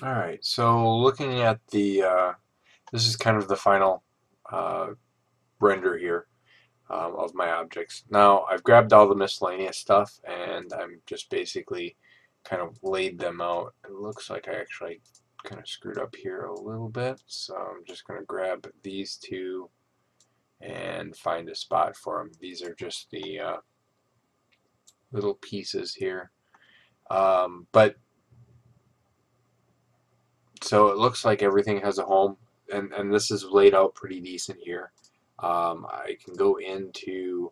Alright, so looking at the, this is kind of the final uh, render here of my objects. Now I've grabbed all the miscellaneous stuff and I'm just basically kind of laid them out. It looks like I actually kind of screwed up here a little bit, so I'm just going to grab these two and find a spot for them. These are just the little pieces here. But so it looks like everything has a home, and this is laid out pretty decent here. I can go into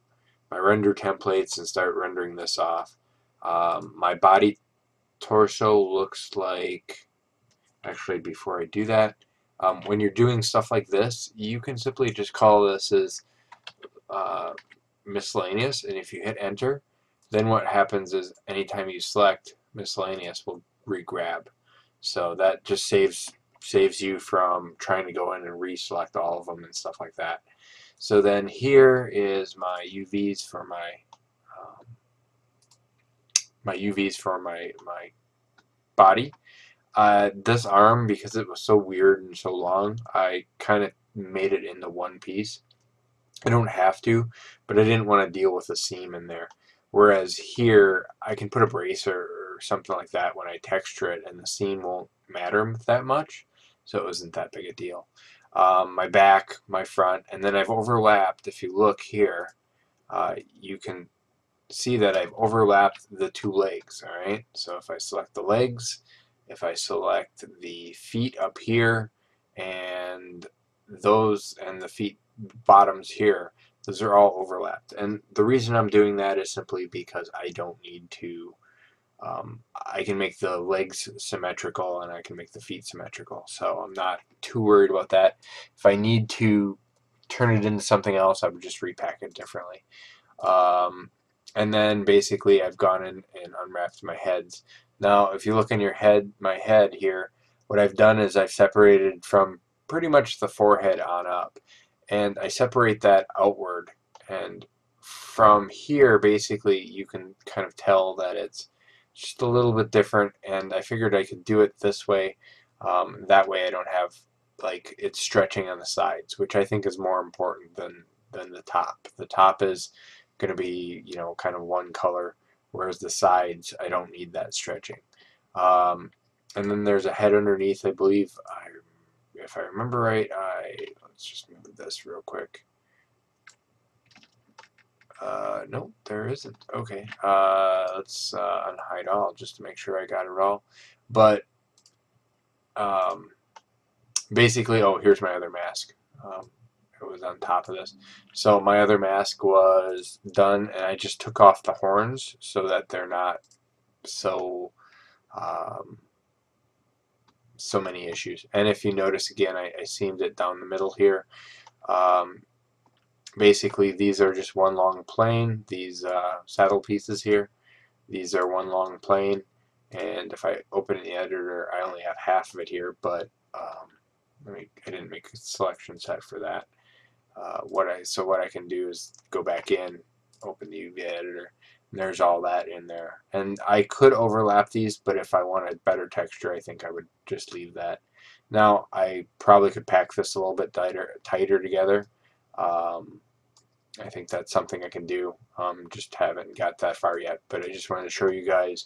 my render templates and start rendering this off. My body torso looks like, actually before I do that, when you're doing stuff like this, you can simply just call this as uh, miscellaneous, and if you hit enter, then what happens is anytime you select miscellaneous will regrab. So that just saves you from trying to go in and reselect all of them and stuff like that. So then here is my UVs for um, my body. This arm, because it was so weird and so long, I kind of made it into one piece. I don't have to, but I didn't want to deal with a seam in there. Whereas here, I can put a bracer or something like that when I texture it, and the seam won't matter that much, so it wasn't that big a deal. My back, my front, and then I've overlapped. If you look here, you can see that I've overlapped the two legs, all right? So if I select the legs, if I select the feet up here, and those and the feet bottoms here, those are all overlapped. And the reason I'm doing that is simply because I don't need to, I can make the legs symmetrical and I can make the feet symmetrical. So I'm not too worried about that. If I need to turn it into something else, I would just repack it differently. Um, and then basically I've gone in and unwrapped my heads. Now, if you look in my head here, what I've done is I've separated from pretty much the forehead on up, and I separate that outward. And from here, basically, you can kind of tell that it's just a little bit different. And I figured I could do it this way. That way, I don't have like it's stretching on the sides, which I think is more important than the top. The top is going to be, you know, kind of one color, whereas the sides, I don't need that stretching. Um, and then there's a head underneath, I believe. If I remember right, let's just move this real quick. No, there isn't. Okay, let's unhide all just to make sure I got it all. But um, basically, oh, here's my other mask. It was on top of this. So my other mask was done, and I just took off the horns so that they're not so um, so many issues. And if you notice again, I seamed it down the middle here. Um, Basically, these are just one long plane. These saddle pieces here, these are one long plane. And if I open the editor, I only have half of it here, but I didn't make a selection set for that. What I can do is go back in, open the UV editor, and there's all that in there. And I could overlap these, but if I wanted better texture, I think I would just leave that. Now I probably could pack this a little bit tighter together. Um, I think that's something I can do. Just haven't got that far yet, but I just wanted to show you guys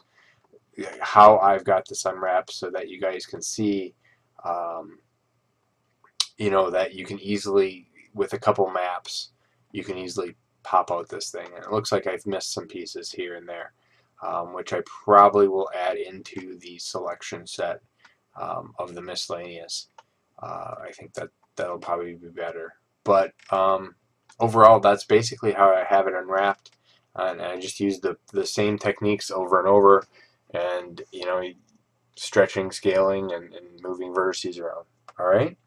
how I've got this unwrapped so that you guys can see, um, you know, that you can easily, with a couple maps, you can easily pop out this thing. And it looks like I've missed some pieces here and there, which I probably will add into the selection set of the miscellaneous. I think that'll probably be better. But overall, that's basically how I have it unwrapped. And I just use the same techniques over and over, and you know, stretching, scaling, and moving vertices around. All right.